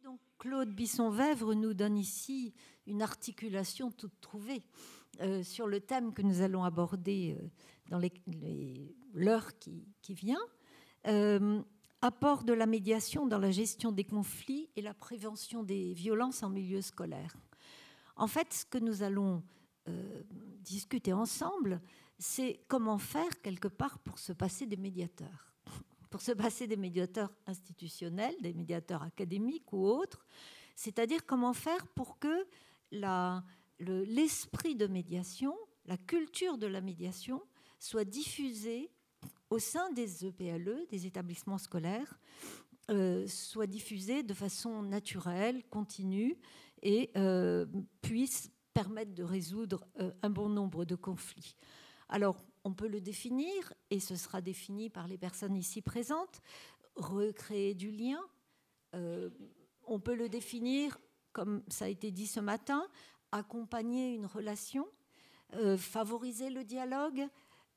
Donc, Claude Bisson-Vèvre nous donne ici une articulation toute trouvée sur le thème que nous allons aborder dans l'heure qui vient. Apport de la médiation dans la gestion des conflits et la prévention des violences en milieu scolaire. En fait, ce que nous allons discuter ensemble, c'est comment faire quelque part pour se passer des médiateurs. Pour se passer des médiateurs institutionnels, des médiateurs académiques ou autres, c'est-à-dire comment faire pour que l'esprit de médiation, la culture de la médiation, soit diffusée au sein des EPLE, des établissements scolaires, soit diffusée de façon naturelle, continue, et puisse permettre de résoudre un bon nombre de conflits. Alors, on peut le définir, et ce sera défini par les personnes ici présentes, recréer du lien. On peut le définir, comme ça a été dit ce matin, accompagner une relation, favoriser le dialogue,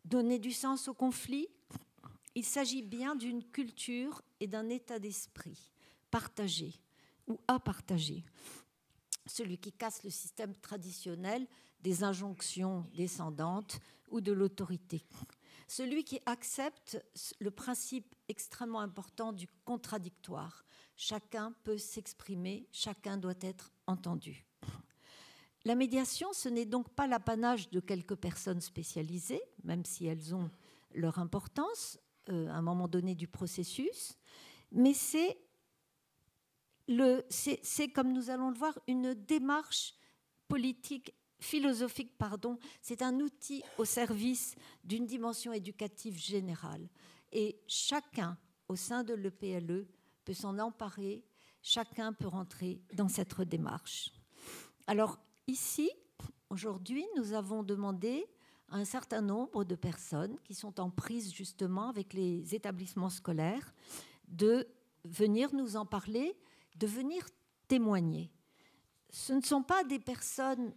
donner du sens au conflit. Il s'agit bien d'une culture et d'un état d'esprit partagé ou à partager. Celui qui casse le système traditionnel des injonctions descendantes ou de l'autorité. Celui qui accepte le principe extrêmement important du contradictoire. Chacun peut s'exprimer, chacun doit être entendu. La médiation, ce n'est donc pas l'apanage de quelques personnes spécialisées, même si elles ont leur importance à un moment donné du processus, mais c'est comme nous allons le voir, une démarche politique, philosophique, c'est un outil au service d'une dimension éducative générale. Et chacun, au sein de l'EPLE, peut s'en emparer, chacun peut rentrer dans cette démarche. Alors, ici, aujourd'hui, nous avons demandé à un certain nombre de personnes qui sont en prise justement avec les établissements scolaires de venir nous en parler, de venir témoigner. Ce ne sont pas des personnes,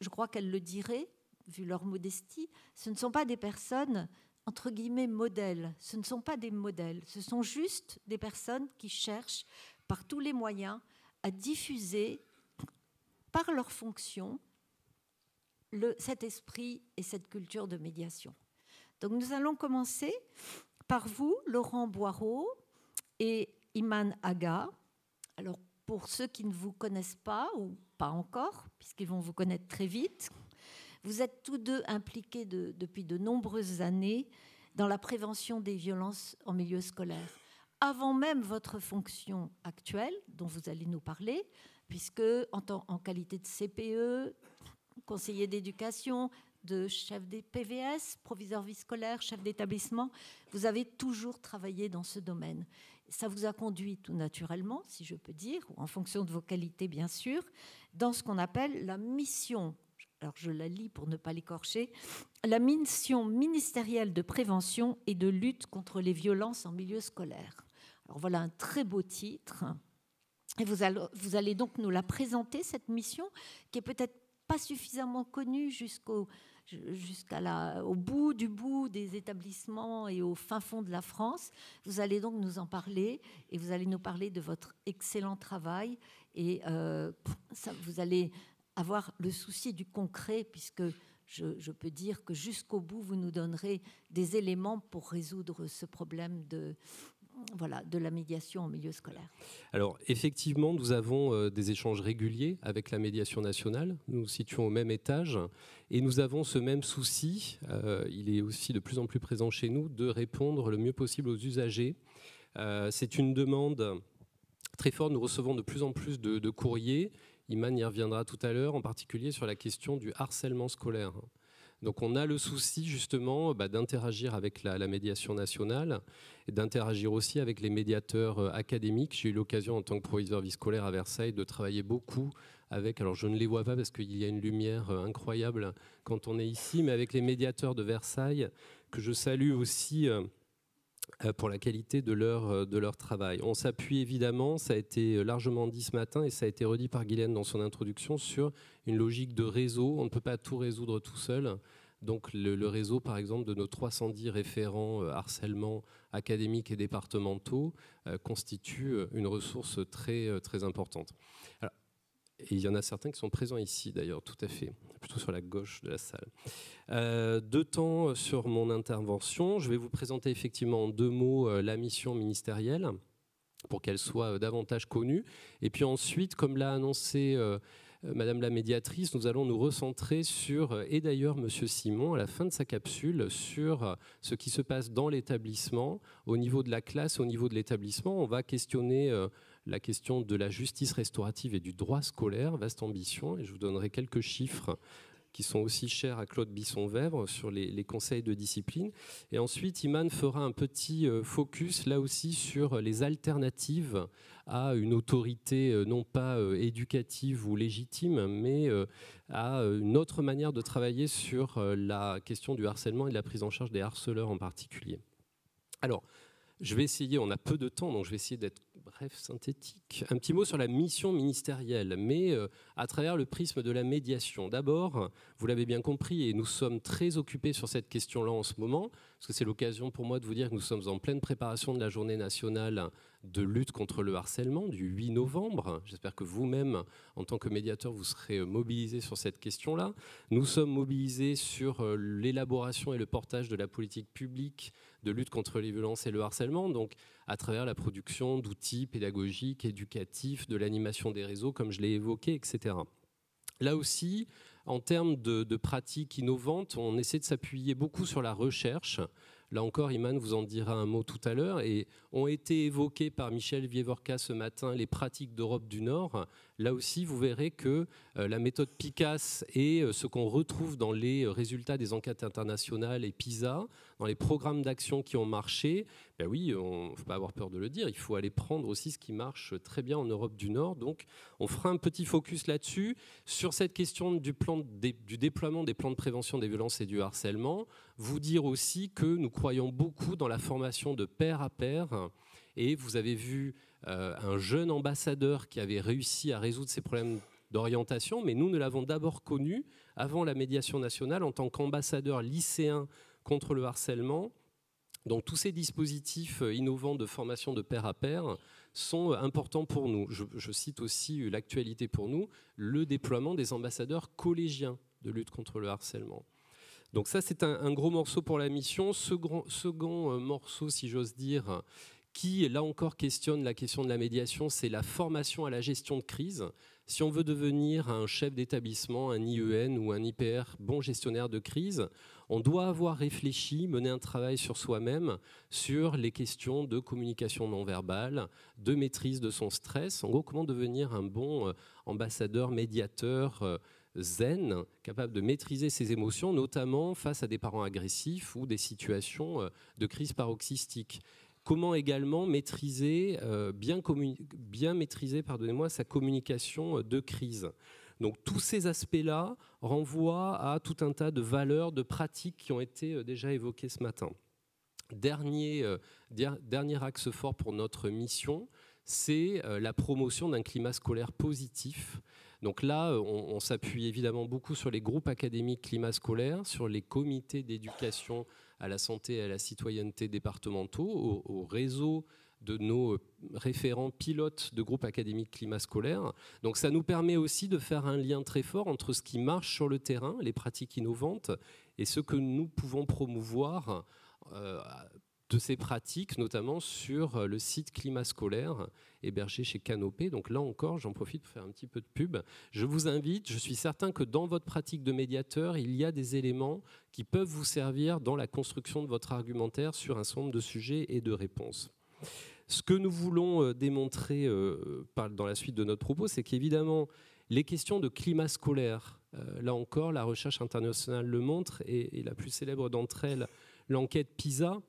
je crois qu'elles le diraient, vu leur modestie, ce ne sont pas des personnes, entre guillemets, modèles. Ce ne sont pas des modèles. Ce sont juste des personnes qui cherchent, par tous les moyens, à diffuser, par leur fonction, cet esprit et cette culture de médiation. Donc nous allons commencer par vous, Laurent Boireau et Iman Aga. Alors, pour ceux qui ne vous connaissent pas, ou pas encore, puisqu'ils vont vous connaître très vite, vous êtes tous deux impliqués depuis de nombreuses années dans la prévention des violences en milieu scolaire. Avant même votre fonction actuelle, dont vous allez nous parler, puisque en qualité de CPE, conseiller d'éducation, de chef des PVS, proviseur vie scolaire, chef d'établissement, vous avez toujours travaillé dans ce domaine. Ça vous a conduit tout naturellement, si je peux dire, ou en fonction de vos qualités bien sûr, dans ce qu'on appelle la mission, alors je la lis pour ne pas l'écorcher, la mission ministérielle de prévention et de lutte contre les violences en milieu scolaire. Alors voilà un très beau titre. Et vous allez donc nous la présenter, cette mission, qui est peut-être pas suffisamment connue au bout du bout des établissements et au fin fond de la France. Vous allez donc nous en parler et vous allez nous parler de votre excellent travail et vous allez avoir le souci du concret puisque je peux dire que jusqu'au bout vous nous donnerez des éléments pour résoudre ce problème de la médiation en milieu scolaire. Alors, effectivement, nous avons des échanges réguliers avec la médiation nationale. Nous nous situons au même étage et nous avons ce même souci, il est aussi de plus en plus présent chez nous, de répondre le mieux possible aux usagers. C'est une demande très forte. Nous recevons de plus en plus de courriers. Iman y reviendra tout à l'heure, en particulier sur la question du harcèlement scolaire. Donc on a le souci justement d'interagir avec la médiation nationale et d'interagir aussi avec les médiateurs académiques. J'ai eu l'occasion en tant que proviseur vie scolaire à Versailles de travailler beaucoup avec, alors je ne les vois pas parce qu'il y a une lumière incroyable quand on est ici, mais avec les médiateurs de Versailles que je salue aussi pour la qualité de leur travail. On s'appuie évidemment, ça a été largement dit ce matin et ça a été redit par Guylaine dans son introduction, sur une logique de réseau. On ne peut pas tout résoudre tout seul. Donc le réseau, par exemple, de nos 310 référents harcèlement académiques et départementaux constitue une ressource très, très importante. Alors, et il y en a certains qui sont présents ici, d'ailleurs, tout à fait, plutôt sur la gauche de la salle. 2 temps sur mon intervention. Je vais vous présenter effectivement en 2 mots la mission ministérielle pour qu'elle soit davantage connue. Et puis ensuite, comme l'a annoncé Madame la médiatrice, nous allons nous recentrer sur, et d'ailleurs Monsieur Simon, à la fin de sa capsule, sur ce qui se passe dans l'établissement, au niveau de la classe, au niveau de l'établissement. On va questionner la question de la justice restaurative et du droit scolaire, vaste ambition, et je vous donnerai quelques chiffres qui sont aussi chers à Claude Bisson-Vèvre sur les conseils de discipline. Et ensuite, Iman fera un petit focus, là aussi, sur les alternatives à une autorité non pas éducative ou légitime, mais à une autre manière de travailler sur la question du harcèlement et de la prise en charge des harceleurs en particulier. Alors, je vais essayer, on a peu de temps, donc je vais essayer d'être bref, synthétique. Un petit mot sur la mission ministérielle, mais à travers le prisme de la médiation. D'abord, vous l'avez bien compris, et nous sommes très occupés sur cette question-là en ce moment, parce que c'est l'occasion pour moi de vous dire que nous sommes en pleine préparation de la journée nationale de lutte contre le harcèlement du 8 novembre. J'espère que vous-même, en tant que médiateur, vous serez mobilisés sur cette question-là. Nous sommes mobilisés sur l'élaboration et le portage de la politique publique de lutte contre les violences et le harcèlement, donc à travers la production d'outils pédagogiques, éducatifs, de l'animation des réseaux, comme je l'ai évoqué, etc. Là aussi, en termes de pratiques innovantes, on essaie de s'appuyer beaucoup sur la recherche. Là encore, Iman vous en dira un mot tout à l'heure. Et ont été évoquées par Michel Vievorka ce matin les pratiques d'Europe du Nord. Là aussi, vous verrez que la méthode PICAS et ce qu'on retrouve dans les résultats des enquêtes internationales et PISA, dans les programmes d'action qui ont marché, ben oui, il ne faut pas avoir peur de le dire, il faut aller prendre aussi ce qui marche très bien en Europe du Nord. Donc, on fera un petit focus là-dessus, sur cette question du déploiement des plans de prévention des violences et du harcèlement. Vous dire aussi que nous croyons beaucoup dans la formation de pair à pair. Et vous avez vu un jeune ambassadeur qui avait réussi à résoudre ces problèmes d'orientation, mais nous l'avons d'abord connu avant la médiation nationale en tant qu'ambassadeur lycéen contre le harcèlement. Donc tous ces dispositifs innovants de formation de pair à pair sont importants pour nous. Je cite aussi l'actualité pour nous, le déploiement des ambassadeurs collégiens de lutte contre le harcèlement. Donc ça, c'est un gros morceau pour la mission. Second morceau, si j'ose dire, qui, là encore, questionne la question de la médiation, c'est la formation à la gestion de crise. Si on veut devenir un chef d'établissement, un IEN ou un IPR bon gestionnaire de crise, on doit avoir réfléchi, mené un travail sur soi-même, sur les questions de communication non verbale, de maîtrise de son stress. En gros, comment devenir un bon ambassadeur, médiateur, zen, capable de maîtriser ses émotions, notamment face à des parents agressifs ou des situations de crise paroxystique. Comment également maîtriser, bien maîtriser sa communication de crise. Donc tous ces aspects-là renvoient à tout un tas de valeurs, de pratiques qui ont été déjà évoquées ce matin. Dernier axe fort pour notre mission, c'est la promotion d'un climat scolaire positif. Donc là, on s'appuie évidemment beaucoup sur les groupes académiques climat scolaire, sur les comités d'éducation à la santé et à la citoyenneté départementaux, au réseau de nos référents pilotes de groupes académiques climat scolaire. Donc ça nous permet aussi de faire un lien très fort entre ce qui marche sur le terrain, les pratiques innovantes, et ce que nous pouvons promouvoir de ces pratiques, notamment sur le site climat scolaire hébergé chez Canopé. Donc là encore, j'en profite pour faire un petit peu de pub. Je vous invite, je suis certain que dans votre pratique de médiateur, il y a des éléments qui peuvent vous servir dans la construction de votre argumentaire sur un certain nombre de sujets et de réponses. Ce que nous voulons démontrer dans la suite de notre propos, c'est qu'évidemment, les questions de climat scolaire, là encore, la recherche internationale le montre, et la plus célèbre d'entre elles, l'enquête PISA.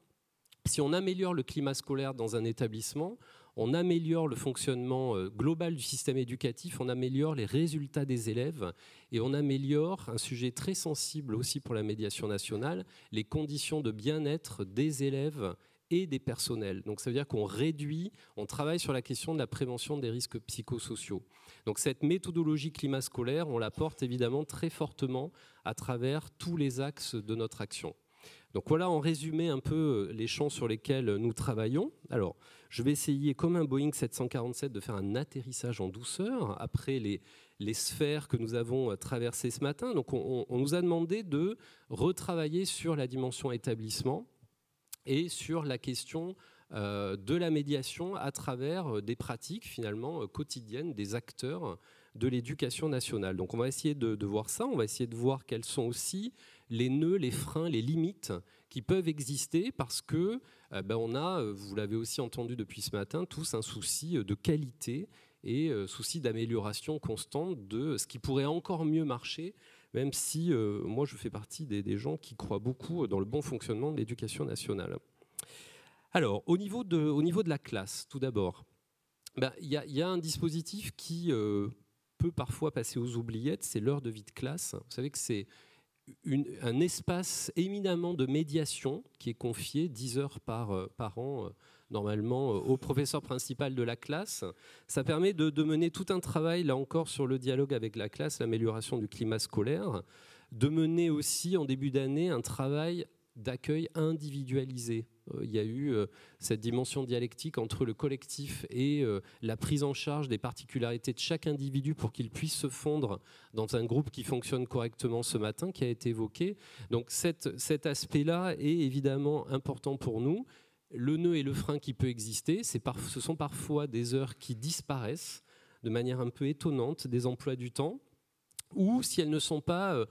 Si on améliore le climat scolaire dans un établissement, on améliore le fonctionnement global du système éducatif, on améliore les résultats des élèves et on améliore, un sujet très sensible aussi pour la médiation nationale, les conditions de bien-être des élèves et des personnels. Donc ça veut dire qu'on réduit, on travaille sur la question de la prévention des risques psychosociaux. Donc cette méthodologie climat scolaire, on la porte évidemment très fortement à travers tous les axes de notre action. Donc voilà en résumé un peu les champs sur lesquels nous travaillons. Alors je vais essayer, comme un Boeing 747, de faire un atterrissage en douceur après les sphères que nous avons traversées ce matin. Donc on nous a demandé de retravailler sur la dimension établissement et sur la question de la médiation à travers des pratiques finalement quotidiennes des acteurs de l'éducation nationale. Donc on va essayer de voir ça, on va essayer de voir quels sont aussi les nœuds, les freins, les limites qui peuvent exister parce que on a, vous l'avez aussi entendu depuis ce matin, tous un souci de qualité et souci d'amélioration constante de ce qui pourrait encore mieux marcher, même si moi je fais partie des gens qui croient beaucoup dans le bon fonctionnement de l'éducation nationale. Alors, au niveau de la classe, tout d'abord, il y a un dispositif qui peut parfois passer aux oubliettes, c'est l'heure de vie de classe. Vous savez que c'est un espace éminemment de médiation qui est confié 10 heures par an, normalement, au professeur principal de la classe. Ça permet de mener tout un travail, là encore, sur le dialogue avec la classe, l'amélioration du climat scolaire, de mener aussi, en début d'année, un travail d'accueil individualisé. Il y a eu cette dimension dialectique entre le collectif et la prise en charge des particularités de chaque individu pour qu'il puisse se fondre dans un groupe qui fonctionne correctement ce matin, qui a été évoqué. Donc cet aspect-là est évidemment important pour nous. Le nœud et le frein qui peut exister, ce sont parfois des heures qui disparaissent de manière un peu étonnante des emplois du temps, ou si elles ne sont pas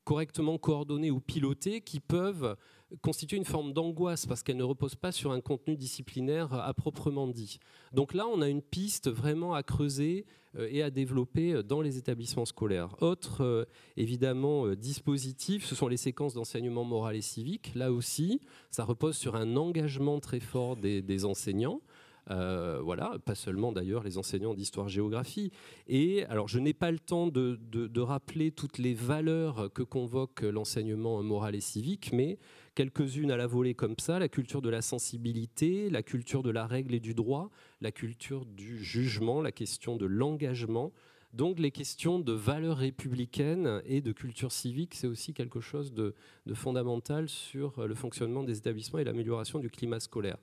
correctement coordonnées ou pilotées, qui peuvent constituer une forme d'angoisse parce qu'elles ne reposent pas sur un contenu disciplinaire à proprement dit. Donc là, on a une piste vraiment à creuser et à développer dans les établissements scolaires. Autre, évidemment, dispositif, ce sont les séquences d'enseignement moral et civique. Là aussi, ça repose sur un engagement très fort des enseignants. Voilà, pas seulement d'ailleurs les enseignants d'histoire-géographie. Et alors, je n'ai pas le temps de rappeler toutes les valeurs que convoque l'enseignement moral et civique, mais quelques-unes à la volée comme ça: la culture de la sensibilité, la culture de la règle et du droit, la culture du jugement, la question de l'engagement. Donc les questions de valeurs républicaines et de culture civique, c'est aussi quelque chose de fondamental sur le fonctionnement des établissements et l'amélioration du climat scolaire.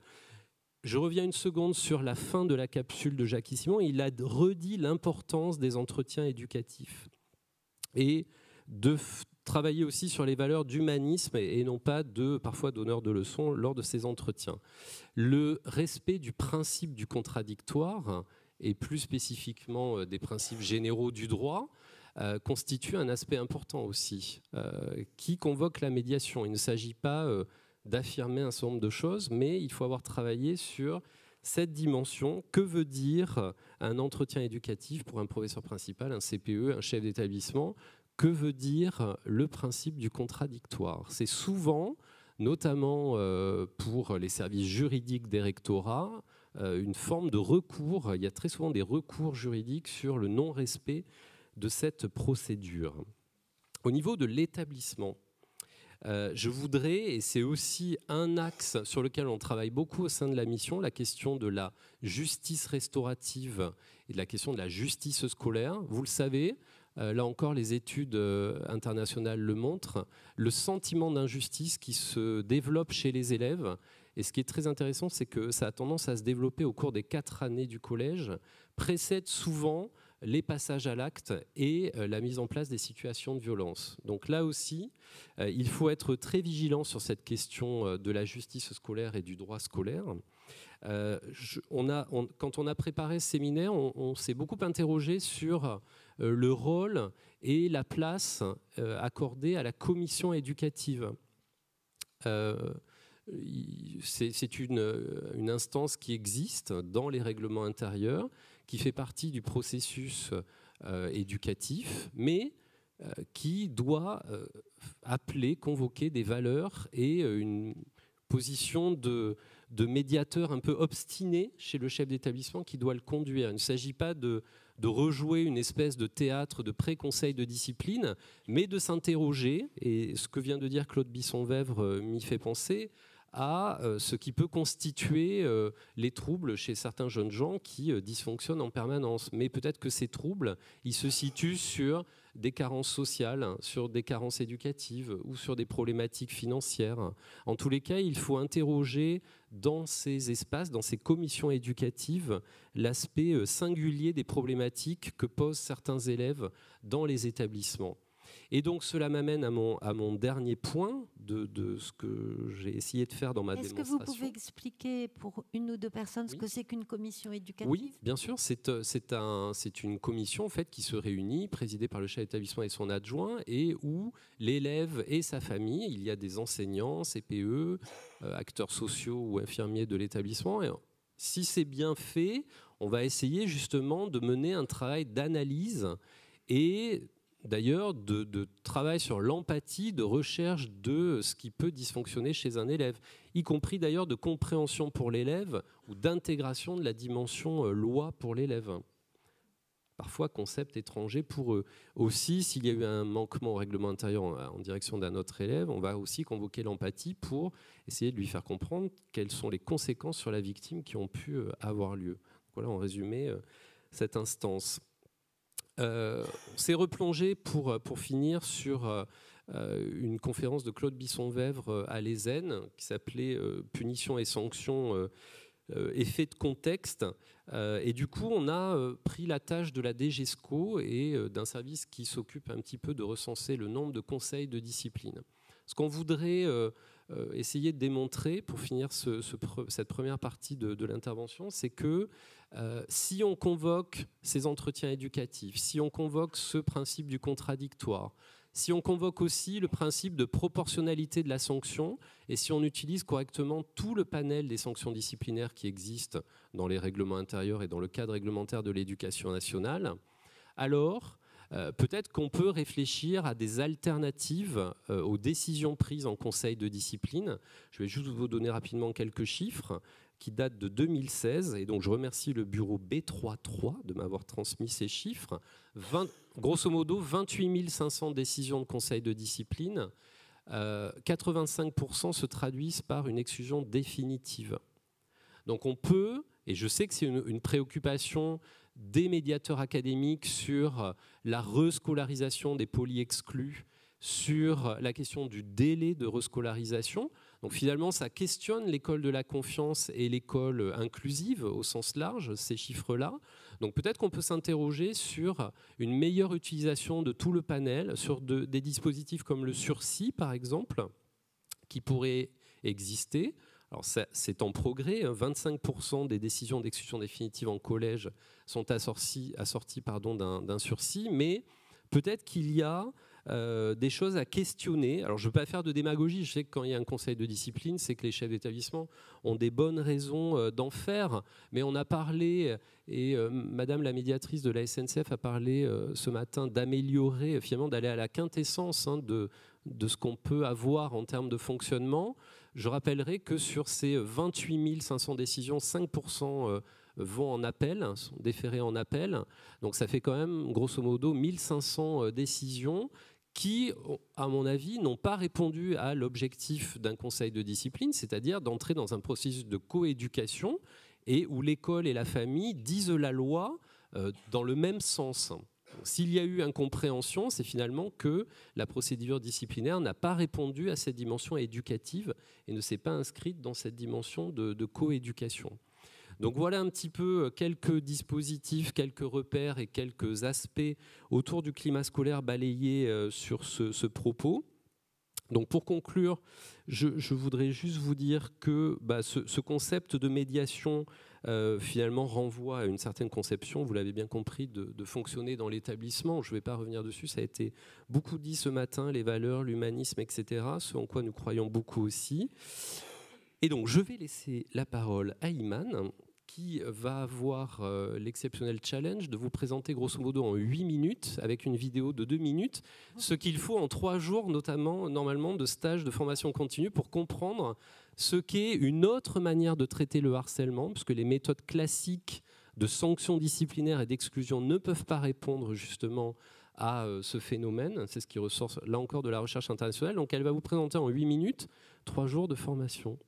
Je reviens une seconde sur la fin de la capsule de Jacques Simon. Il a redit l'importance des entretiens éducatifs et de travailler aussi sur les valeurs d'humanisme et non pas parfois donneur de leçons lors de ces entretiens. Le respect du principe du contradictoire et plus spécifiquement des principes généraux du droit constitue un aspect important aussi qui convoque la médiation. Il ne s'agit pas d'affirmer un certain nombre de choses, mais il faut avoir travaillé sur cette dimension. Que veut dire un entretien éducatif pour un professeur principal, un CPE, un chef d'établissement? Que veut dire le principe du contradictoire? C'est souvent, notamment pour les services juridiques des rectorats, une forme de recours. Il y a très souvent des recours juridiques sur le non-respect de cette procédure. Au niveau de l'établissement, je voudrais, et c'est aussi un axe sur lequel on travaille beaucoup au sein de la mission, la question de la justice restaurative et de la question de la justice scolaire. Vous le savez, là encore les études internationales le montrent, le sentiment d'injustice qui se développe chez les élèves. Et ce qui est très intéressant, c'est que ça a tendance à se développer au cours des 4 années du collège, précède souvent les passages à l'acte et la mise en place des situations de violence. Donc là aussi, il faut être très vigilant sur cette question de la justice scolaire et du droit scolaire. Quand on a préparé ce séminaire, on s'est beaucoup interrogé sur le rôle et la place accordée à la commission éducative. C'est une instance qui existe dans les règlements intérieurs, qui fait partie du processus éducatif, mais qui doit appeler, convoquer des valeurs et une position de médiateur un peu obstiné chez le chef d'établissement qui doit le conduire. Il ne s'agit pas de rejouer une espèce de théâtre de pré-conseil de discipline, mais de s'interroger, et ce que vient de dire Claude Bisson-Vèvre m'y fait penser, à ce qui peut constituer les troubles chez certains jeunes gens qui dysfonctionnent en permanence. Mais peut-être que ces troubles, ils se situent sur des carences sociales, sur des carences éducatives ou sur des problématiques financières. En tous les cas, il faut interroger dans ces espaces, dans ces commissions éducatives, l'aspect singulier des problématiques que posent certains élèves dans les établissements. Et donc cela m'amène à mon dernier point de ce que j'ai essayé de faire dans ma démonstration. Est-ce que vous pouvez expliquer pour une ou deux personnes ce que c'est qu'une commission éducative ? Oui, bien sûr. C'est une commission en fait, qui se réunit, présidée par le chef d'établissement et son adjoint, et où l'élève et sa famille, il y a des enseignants, CPE, acteurs sociaux ou infirmiers de l'établissement. Et si c'est bien fait, on va essayer justement de mener un travail d'analyse et d'ailleurs de travail sur l'empathie, de recherche de ce qui peut dysfonctionner chez un élève, y compris d'ailleurs de compréhension pour l'élève ou d'intégration de la dimension loi pour l'élève. Parfois concept étranger pour eux. Aussi, s'il y a eu un manquement au règlement intérieur en direction d'un autre élève, on va aussi convoquer l'empathie pour essayer de lui faire comprendre quelles sont les conséquences sur la victime qui ont pu avoir lieu. Voilà en résumé cette instance. On s'est replongé pour finir sur une conférence de Claude Bisson-Vèvre à l'ESN qui s'appelait Punition et sanctions, effet de contexte. Et du coup, on a pris la tâche de la DGESCO et d'un service qui s'occupe un petit peu de recenser le nombre de conseils de discipline. Ce qu'on voudrait essayer de démontrer pour finir cette première partie de l'intervention, c'est que si on convoque ces entretiens éducatifs, si on convoque ce principe du contradictoire, si on convoque aussi le principe de proportionnalité de la sanction et si on utilise correctement tout le panel des sanctions disciplinaires qui existent dans les règlements intérieurs et dans le cadre réglementaire de l'éducation nationale, alors peut-être qu'on peut réfléchir à des alternatives aux décisions prises en conseil de discipline. Je vais juste vous donner rapidement quelques chiffres qui datent de 2016. Et donc, je remercie le bureau B33 de m'avoir transmis ces chiffres. Grosso modo, 28 500 décisions de conseil de discipline. 85% se traduisent par une exclusion définitive. Donc, on peut, et je sais que c'est une préoccupation des médiateurs académiques sur la rescolarisation des polyexclus, sur la question du délai de rescolarisation. Donc finalement, ça questionne l'école de la confiance et l'école inclusive au sens large, ces chiffres-là. Donc peut-être qu'on peut s'interroger sur une meilleure utilisation de tout le panel, sur des dispositifs comme le sursis, par exemple, qui pourraient exister. Alors c'est en progrès, 25% des décisions d'exclusion définitive en collège sont assorties d'un sursis, mais peut-être qu'il y a des choses à questionner. Alors je ne veux pas faire de démagogie, je sais que quand il y a un conseil de discipline, c'est que les chefs d'établissement ont des bonnes raisons d'en faire, mais on a parlé, et Madame la médiatrice de la SNCF a parlé ce matin d'améliorer, finalement d'aller à la quintessence de ce qu'on peut avoir en termes de fonctionnement. Je rappellerai que sur ces 28 500 décisions, 5% vont en appel, sont déférées en appel. Donc ça fait quand même, grosso modo, 1500 décisions qui, à mon avis, n'ont pas répondu à l'objectif d'un conseil de discipline, c'est-à-dire d'entrer dans un processus de coéducation et où l'école et la famille disent la loi dans le même sens. S'il y a eu incompréhension, c'est finalement que la procédure disciplinaire n'a pas répondu à cette dimension éducative et ne s'est pas inscrite dans cette dimension de coéducation. Donc voilà un petit peu quelques dispositifs, quelques repères et quelques aspects autour du climat scolaire balayés sur ce propos. Donc pour conclure, je voudrais juste vous dire que ce concept de médiation finalement renvoie à une certaine conception, vous l'avez bien compris, de fonctionner dans l'établissement. Je ne vais pas revenir dessus, ça a été beaucoup dit ce matin, les valeurs, l'humanisme, etc., ce en quoi nous croyons beaucoup aussi. Et donc je vais laisser la parole à Iman, qui va avoir l'exceptionnel challenge de vous présenter grosso modo en 8 minutes, avec une vidéo de 2 minutes, ce qu'il faut en 3 jours, normalement, de stage de formation continue pour comprendre ce qu'est une autre manière de traiter le harcèlement, puisque les méthodes classiques de sanctions disciplinaires et d'exclusion ne peuvent pas répondre justement à ce phénomène. C'est ce qui ressort là encore de la recherche internationale. Donc elle va vous présenter en 8 minutes 3 jours de formation.